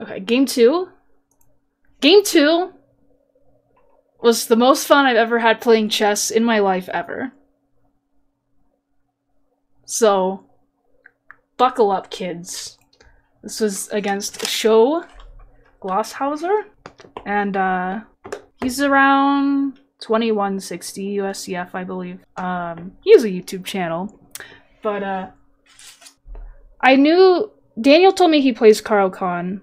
Okay, game two. Game two was the most fun I've ever had playing chess in my life ever. So, buckle up, kids. This was against Sho Glashausser, and he's around 2160 USCF, I believe. He has a YouTube channel, but I knew Daniel told me he plays Karo Khan,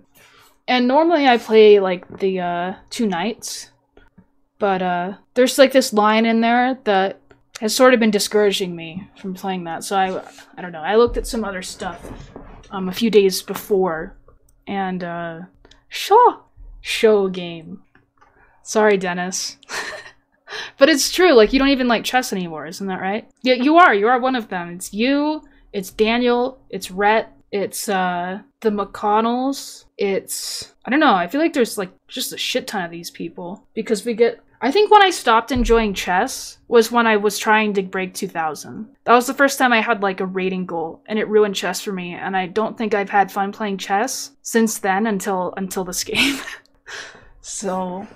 and normally I play like the 2 knights, but there's like this line in there that has sort of been discouraging me from playing that. So I don't know. I looked at some other stuff a few days before, and Sho game. Sorry, Dennis. But it's true, like, you don't even like chess anymore, isn't that right? Yeah, you are one of them. It's you, it's Daniel, it's Rhett, it's the McConnells, it's, I don't know, I feel like there's like just a shit ton of these people. Because we get, I think when I stopped enjoying chess was when I was trying to break 2000. That was the first time I had like a rating goal, and it ruined chess for me, and I don't think I've had fun playing chess since then until this game. So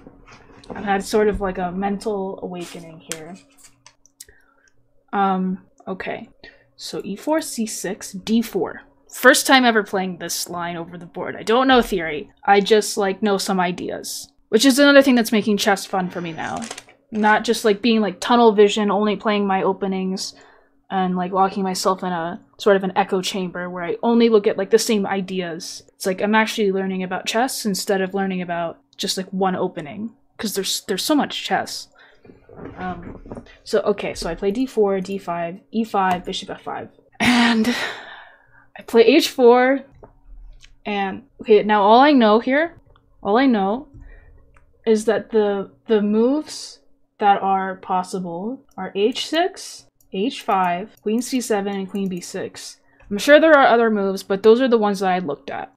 I've had sort of like a mental awakening here. Okay. So e4, c6, d4. First time ever playing this line over the board. I don't know theory. I just like know some ideas. Which is another thing that's making chess fun for me now. Not just like being like tunnel vision, only playing my openings, and like locking myself in a sort of an echo chamber where I only look at like the same ideas. It's like I'm actually learning about chess instead of learning about just like one opening. Because there's so much chess. So okay, so I play d4, d5, e5, bishop f5. And I play h4, and okay, now all I know is that the moves that are possible are h6, h5, queen c7, and queen b6. I'm sure there are other moves, but those are the ones that I looked at.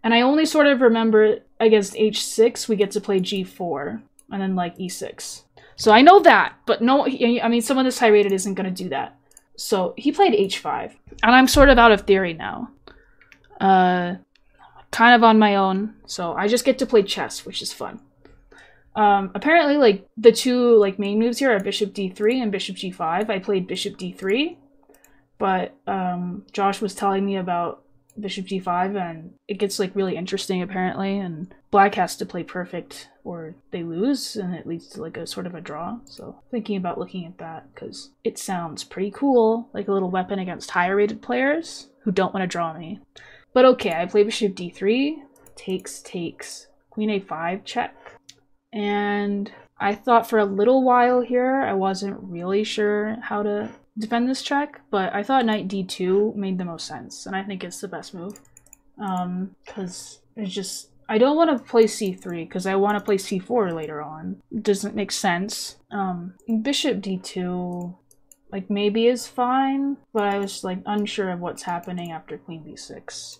And I only sort of remember against h6 we get to play g4, and then like e6. So I know that, but no, I mean, someone this high rated isn't going to do that. So he played h5, and I'm sort of out of theory now. Kind of on my own, so I just get to play chess, which is fun. Apparently, like, the two like main moves here are bishop d3 and bishop g5. I played bishop d3, but Josh was telling me about bishop g5, and it gets like really interesting apparently, and black has to play perfect or they lose, and it leads to like a sort of a draw. So thinking about looking at that because it sounds pretty cool, like a little weapon against higher rated players who don't want to draw me. But okay, I play bishop d3, takes, queen a5, check. And I thought for a little while here I wasn't really sure how to defend this check, but I thought knight d2 made the most sense, and I think it's the best move. Because it's just, I don't want to play c3 because I want to play c4 later on. It doesn't make sense. Bishop d2 like maybe is fine, but I was like unsure of what's happening after queen b6.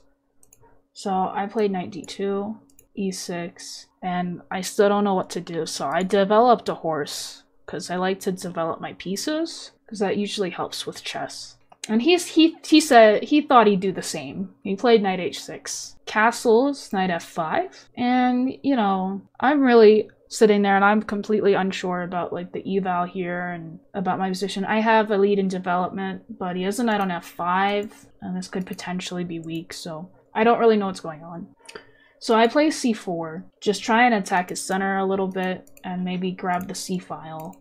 So I played knight d2, e6, and I still don't know what to do, so I developed a horse because I like to develop my pieces because that usually helps with chess. And he said he thought he'd do the same. He played knight h6, castles, knight f5, and you know, I'm really sitting there and I'm completely unsure about like the eval here and about my position. I have a lead in development, but he has a knight on f5, and this could potentially be weak, so I don't really know what's going on. So I play c4, just try and attack his center a little bit and maybe grab the c-file.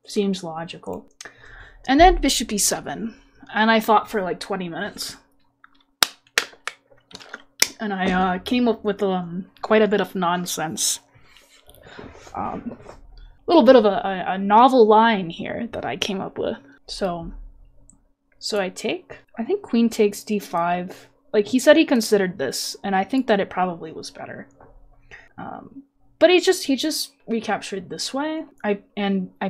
Seems logical. And then bishop e7, and I thought for like 20 minutes. And I came up with quite a bit of nonsense. A little bit of a novel line here that I came up with. So I take, I think queen takes d5. Like, he said he considered this, and I think that it probably was better. But he just recaptured this way. I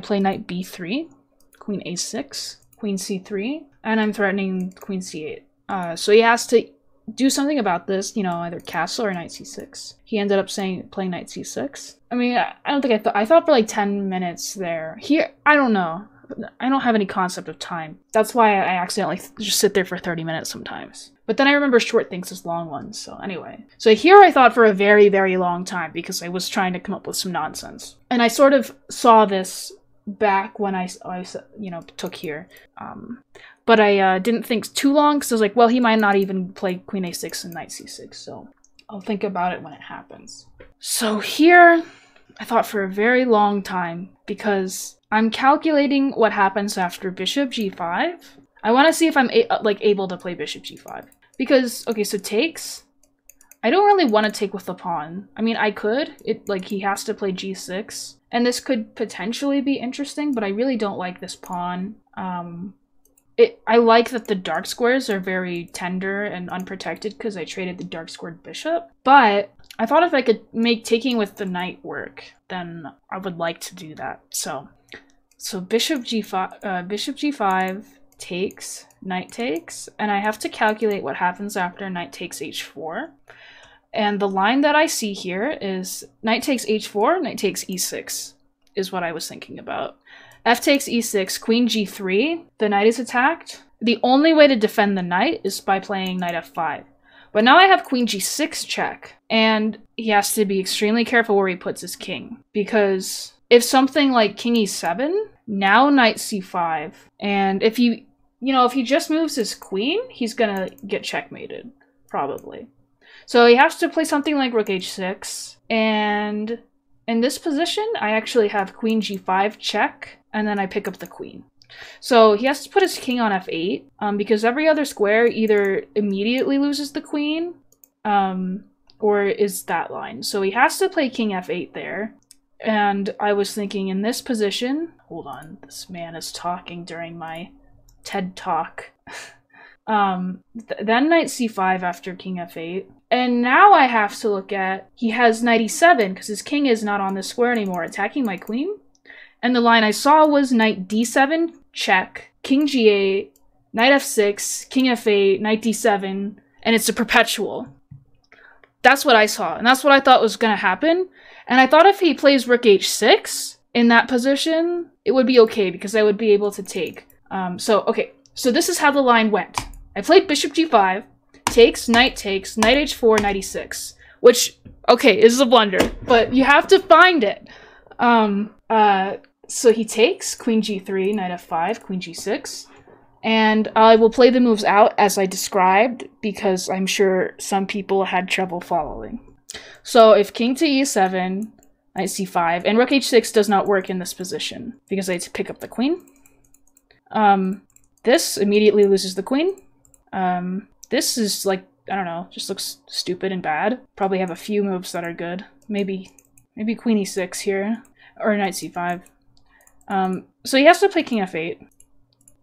play knight b3, queen a6, queen c3, and I'm threatening queen c8. So he has to do something about this, you know, either castle or knight c6. He ended up playing knight c6. I mean, I don't think I thought for like 10 minutes there. Here, I don't know. I don't have any concept of time. That's why I accidentally just sit there for 30 minutes sometimes. But then I remember short things as long ones, so anyway. So here I thought for a very, very long time because I was trying to come up with some nonsense. And I sort of saw this back when I you know, took here. But I didn't think too long because I was like, well, he might not even play queen a6 and knight c6, so I'll think about it when it happens. So here, I thought for a very long time because I'm calculating what happens after bishop g5. I want to see if I'm able to play bishop g5. Because, okay, so takes. I don't really want to take with the pawn. I mean, I could. He has to play g6. And this could potentially be interesting, but I really don't like this pawn. I like that the dark squares are very tender and unprotected because I traded the dark squared bishop. But I thought if I could make taking with the knight work, then I would like to do that. So bishop g5 takes, knight takes, and I have to calculate what happens after knight takes h4. And the line that I see here is knight takes h4, knight takes e6 is what I was thinking about. F takes e6, queen g3, the knight is attacked. The only way to defend the knight is by playing knight f5. But now I have queen g6 check, and he has to be extremely careful where he puts his king. Because if something like king e7, now knight c5, and if he just moves his queen, he's gonna get checkmated, probably. So he has to play something like rook h6, and in this position, I actually have queen g5 check, and then I pick up the queen. So he has to put his king on f8, because every other square either immediately loses the queen, or is that line. So he has to play king f8 there. And I was thinking in this position, hold on, this man is talking during my TED Talk. Then knight c5 after king f8. And now I have to look at, he has knight e7 because his king is not on the square anymore, attacking my queen. And the line I saw was knight d7, check, king g8, knight f6, king f8, knight d7, and it's a perpetual. That's what I saw, and that's what I thought was going to happen. And I thought if he plays rook h6 in that position, it would be okay because I would be able to take. Okay, so this is how the line went. I played bishop g5, takes, knight h4, knight e6, which, okay, is a blunder, but you have to find it. So he takes, queen g3, knight f5, queen g6, and I will play the moves out as I described because I'm sure some people had trouble following. So if king to e7, knight c5, and rook h6 does not work in this position because I had to pick up the queen. This immediately loses the queen. This is like, I don't know, just looks stupid and bad. Probably have a few moves that are good. Maybe queen e6 here, or knight c5. So he has to play king f8.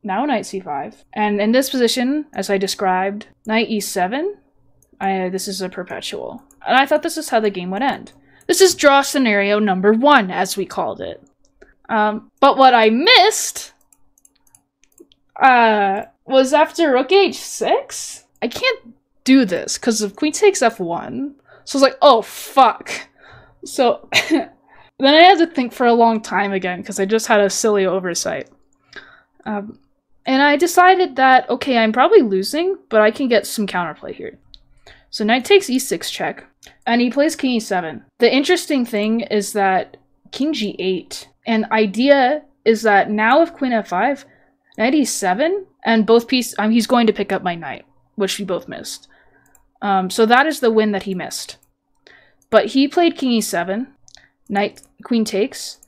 Now knight c5. And in this position, as I described, knight e7, this is a perpetual. And I thought this is how the game would end. This is draw scenario number 1, as we called it. But what I missed was after rook h6. I can't do this because of queen takes f1. So I was like, oh, fuck. So then I had to think for a long time again because I just had a silly oversight. And I decided that, okay, I'm probably losing, but I can get some counterplay here. So knight takes e6 check, and he plays king e7. The interesting thing is that king g8, and idea is that now with queen f5, knight e7, and both pieces, he's going to pick up my knight, which we both missed. So that is the win that he missed. But he played king e7, queen takes,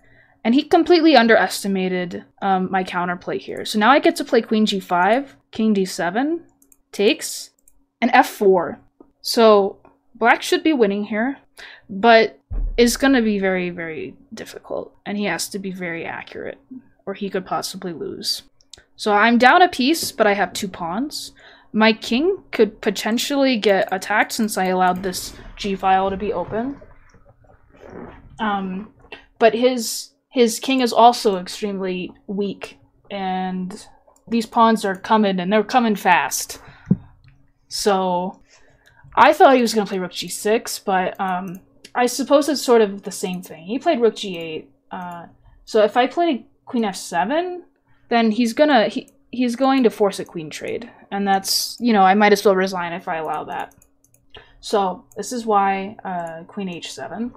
and he completely underestimated my counterplay here. So now I get to play queen g5, king d7, takes, and f4. So black should be winning here, but it's going to be very, very difficult. And he has to be very accurate, or he could possibly lose. So I'm down a piece, but I have 2 pawns. My king could potentially get attacked since I allowed this g-file to be open. But his king is also extremely weak, and these pawns are coming, and they're coming fast. So I thought he was going to play rook g6, but I suppose it's sort of the same thing. He played rook g8. So if I play queen f7, then he's going to force a queen trade. And that's, you know, I might as well resign if I allow that. So this is why queen h7.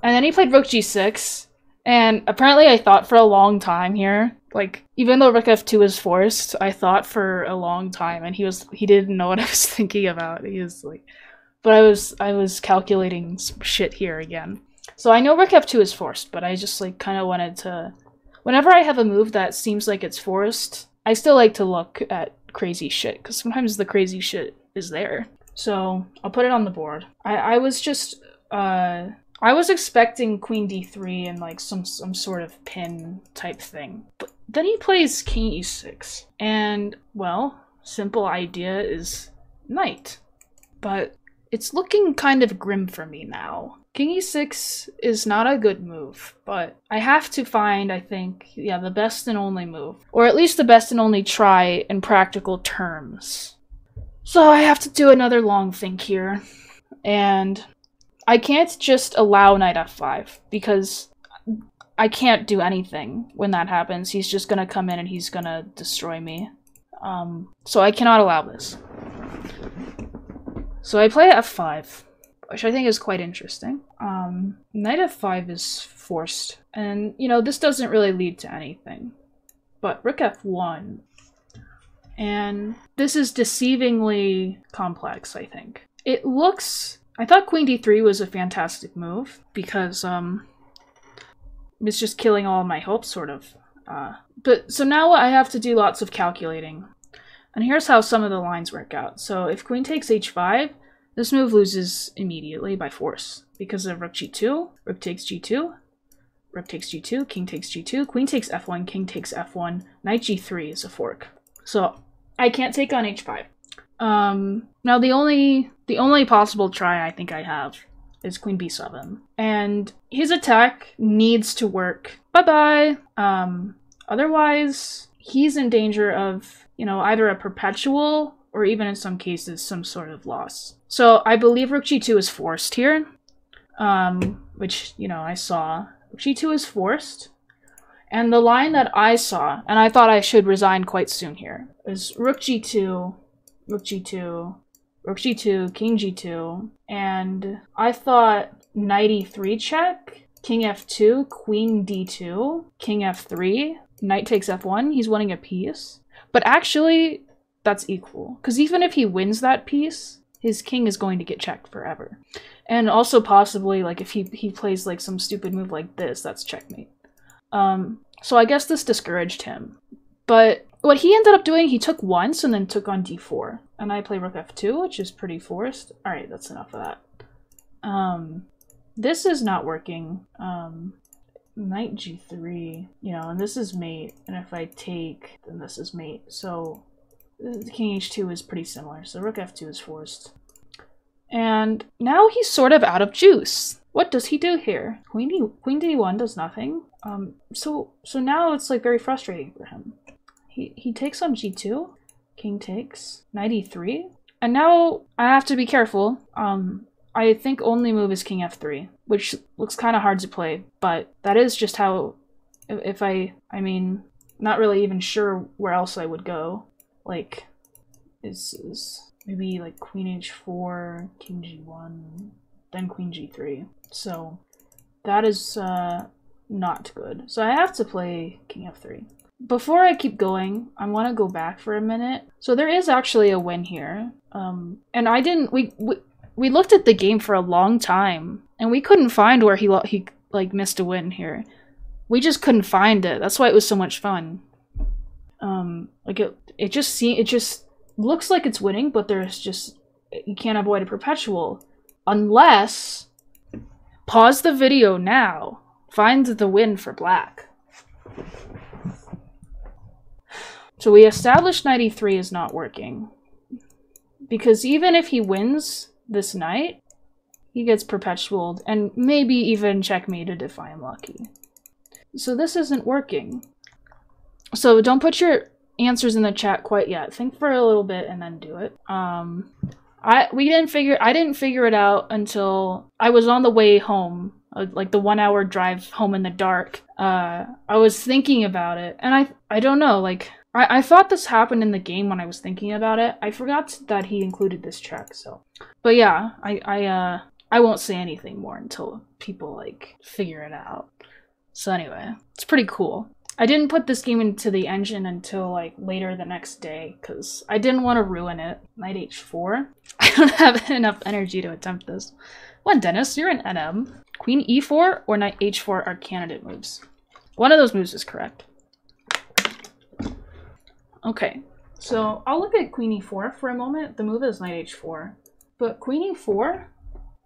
And then he played rook g6. And apparently I thought for a long time here, like, even though rook f2 is forced, I thought for a long time, and he didn't know what I was thinking about. He was like, but I was calculating some shit here again. So I know rook f2 is forced, but I just like kind of wanted to, whenever I have a move that seems like it's forced, I still like to look at crazy shit, because sometimes the crazy shit is there. So I'll put it on the board. I was just, I was expecting queen d3 and like some sort of pin type thing. But then he plays king e6. And, well, simple idea is knight. But it's looking kind of grim for me now. King e6 is not a good move, but I have to find, I think, yeah, the best and only move. Or at least the best and only try in practical terms. So I have to do another long think here. And I can't just allow knight f5, because I can't do anything when that happens. He's just gonna come in and he's gonna destroy me. So I cannot allow this. So I play f5, which I think is quite interesting. Knight f5 is forced, and, you know, this doesn't really lead to anything. But rook f1, and this is deceivingly complex, I think. It looks... I thought queen d3 was a fantastic move, because, it's just killing all my hopes, sort of. But, so now I have to do lots of calculating. And here's how some of the lines work out. So if queen takes h5, this move loses immediately by force, because of rook g2, rook takes g2, rook takes g2, king takes g2, queen takes f1, king takes f1, knight g3 is a fork. So I can't take on h5. Now the only possible try I think I have is queen b7. And his attack needs to work. Bye-bye! Otherwise, he's in danger of, you know, either a perpetual, or even in some cases, some sort of loss. So I believe rook g2 is forced here. Which, you know, I saw. Rook g2 is forced. And the line that I saw, and I thought I should resign quite soon here, is rook g2, rook g2, rook g2, king g2, and I thought knight e3 check, king f2, queen d2, king f3, knight takes f1, he's winning a piece. But actually, that's equal, because even if he wins that piece, his king is going to get checked forever. And also possibly, like, if he plays like some stupid move like this, that's checkmate. So I guess this discouraged him. But what he ended up doing, he took once and then took on d4. And I play rook f2, which is pretty forced. Alright, that's enough of that. This is not working. Knight g3, you know, and this is mate. And if I take, then this is mate. So the king h2 is pretty similar. So rook f2 is forced. And now he's sort of out of juice. What does he do here? Queen d1 does nothing. So now it's like very frustrating for him. He takes on g2, king takes, knight e3, and now I have to be careful. I think only move is king f3, which looks kind of hard to play, but that is just how, if I mean, not really even sure where else I would go. Like, is maybe like queen h4, king g1, then queen g3. So that is not good. So I have to play king f3. Before I keep going, I want to go back for a minute. So there is actually a win here. And I didn't, we looked at the game for a long time and we couldn't find where he like missed a win here. We just couldn't find it. That's why it was so much fun. Like it just looks like it's winning, but there's just, you can't avoid a perpetual unless, pause the video now, find the win for black. So we established knight e3 is not working, because even if he wins this knight, he gets perpetualed and maybe even checkmated if I am lucky. So this isn't working. So don't put your answers in the chat quite yet. Think for a little bit and then do it. I didn't figure it out until I was on the way home like the 1 hour drive home in the dark, I was thinking about it, and I don't know, like, I thought this happened in the game when I was thinking about it. I forgot that he included this check, so. But yeah, I won't say anything more until people, like, figure it out. So anyway, it's pretty cool. I didn't put this game into the engine until, like, later the next day, because I didn't want to ruin it. Knight h4. I don't have enough energy to attempt this. What, Dennis? You're an NM. Queen e4 or knight h4 are candidate moves. One of those moves is correct. Okay, so I'll look at queen e4 for a moment. The move is knight h4, but queen e4,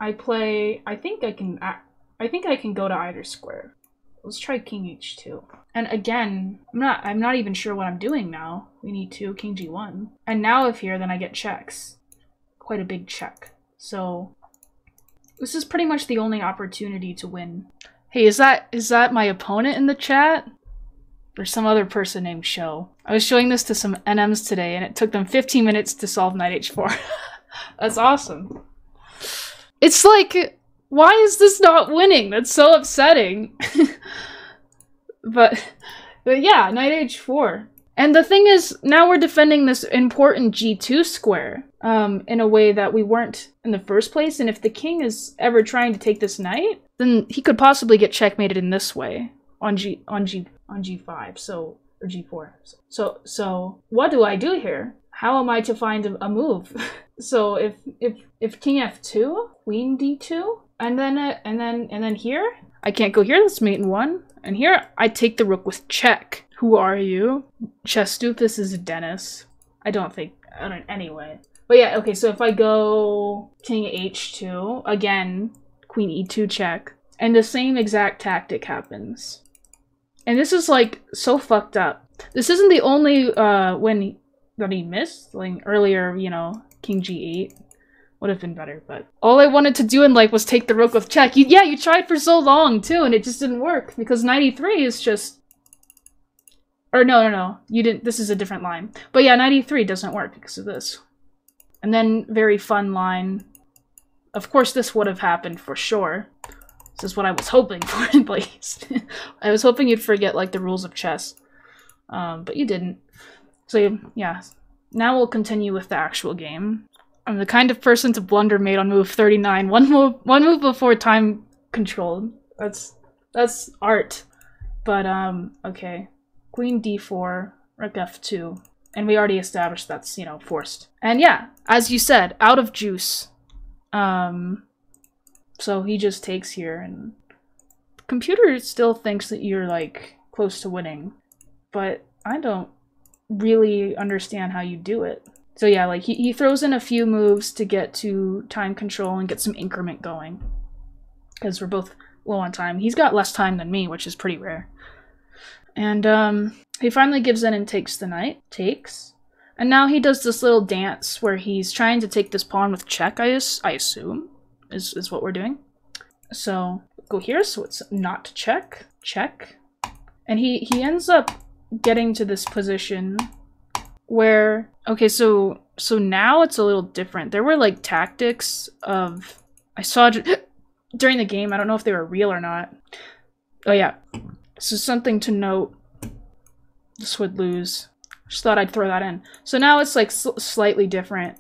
I think I can go to either square. Let's try king h2. And again, I'm not even sure what I'm doing now. Queen e2, king g1, and now if here, then I get checks. Quite a big check. So this is pretty much the only opportunity to win. Hey, is that my opponent in the chat? Or some other person named Sho. I was showing this to some NMs today, and it took them 15 minutes to solve knight h4. That's awesome. It's like, why is this not winning? That's so upsetting. but yeah, knight h4. And the thing is, now we're defending this important g2 square in a way that we weren't in the first place. And if the king is ever trying to take this knight, then he could possibly get checkmated in this way on g5, so, or g4. So what do I do here? How am I to find a move? So if king f2, queen d2, and then here I can't go here. That's mate in 1, and here I take the rook with check. Who are you? Chestup, this is Dennis. I don't anyway. But yeah, okay, so if I go king h2, again, queen e2 check, and the same exact tactic happens. And this is, like, so fucked up. This isn't the only that he missed. Like, earlier, you know, king g8 would have been better, but all I wanted to do in life was take the rook with check. You tried for so long, too, and it just didn't work, because knight e3 is just... Or no, you didn't. This is a different line. But yeah, knight e3 doesn't work because of this. And then, very fun line. Of course, this would have happened for sure. This is what I was hoping for, at least. I was hoping you'd forget, like, the rules of chess. But you didn't. So, yeah. Now we'll continue with the actual game. I'm the kind of person to blunder mate on move 39. One move before time controlled. That's art. But, okay. Queen d4, rook f2. And we already established that's, you know, forced. And yeah, as you said, out of juice. So he just takes here, and the computer still thinks that you're, like, close to winning. But I don't really understand how you do it. So yeah, like, he throws in a few moves to get to time control and get some increment going. Because we're both low on time. He's got less time than me, which is pretty rare. And, he finally gives in and takes the knight. Takes. And now he does this little dance where he's trying to take this pawn with check, I assume. Is what we're doing. So go here, so it's not check, check. And he ends up getting to this position where, okay, so now it's a little different. There were, like, tactics of, I saw during the game, I don't know if they were real or not. Oh yeah, so something to note, this would lose. Just thought I'd throw that in. So now it's, like, slightly different.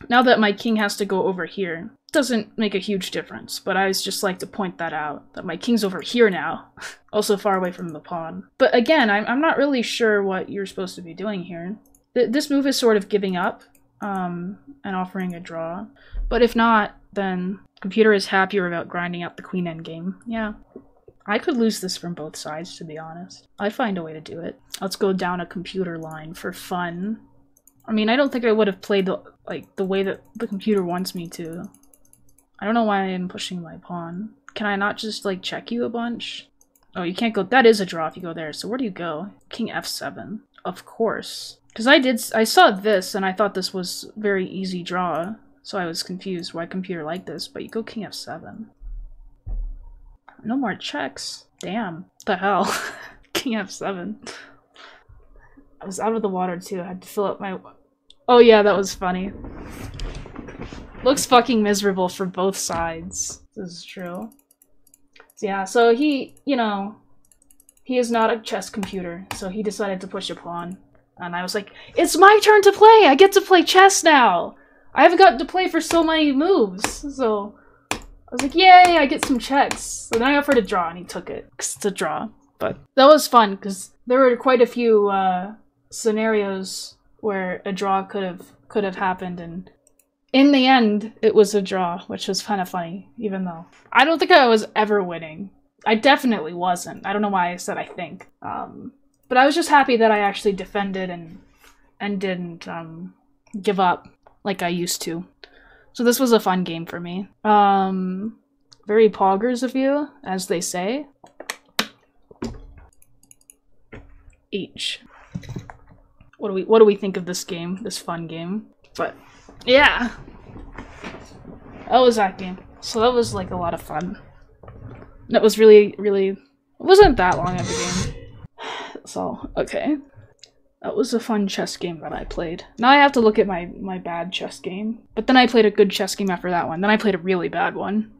Now that my king has to go over here, doesn't make a huge difference, but I just like to point that out, that my king's over here now, also far away from the pawn. But again, I'm not really sure what you're supposed to be doing here. This move is sort of giving up, and offering a draw. But if not, then computer is happier about grinding out the queen endgame. Yeah. I could lose this from both sides, to be honest. I'd find a way to do it. Let's go down a computer line for fun. I mean, I don't think I would have played the way that the computer wants me to. I don't know why I'm pushing my pawn. Can I not just, like, check you a bunch? Oh, you can't go. That is a draw if you go there. So where do you go? King f7. Of course. Because I saw this and I thought this was very easy draw. So I was confused why computer liked this. But you go king f7. No more checks. Damn. What the hell? King f7. I was out of the water too. I had to fill up my... Oh yeah, that was funny. Looks fucking miserable for both sides. This is true. So yeah, so he, you know, he is not a chess computer, so he decided to push a pawn. And I was like, it's my turn to play! I get to play chess now! I haven't gotten to play for so many moves, so... I was like, yay, I get some checks. So then I offered a draw, and he took it, because it's a draw. But that was fun, because there were quite a few scenarios where a draw could have happened, and in the end, it was a draw, which was kind of funny, even though I don't think I was ever winning. I definitely wasn't. I don't know why I said I think. But I was just happy that I actually defended and didn't give up like I used to. So this was a fun game for me. Very poggers of you, as they say. Each. What do we think of this game? This fun game? But yeah. That was that game. So that was like a lot of fun. That was really, it wasn't that long of a game. So, okay. That was a fun chess game that I played. Now I have to look at my bad chess game. But then I played a good chess game after that one. Then I played a really bad one.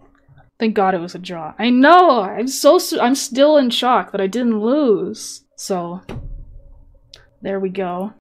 Thank God it was a draw. I know! I'm still in shock that I didn't lose. So, there we go.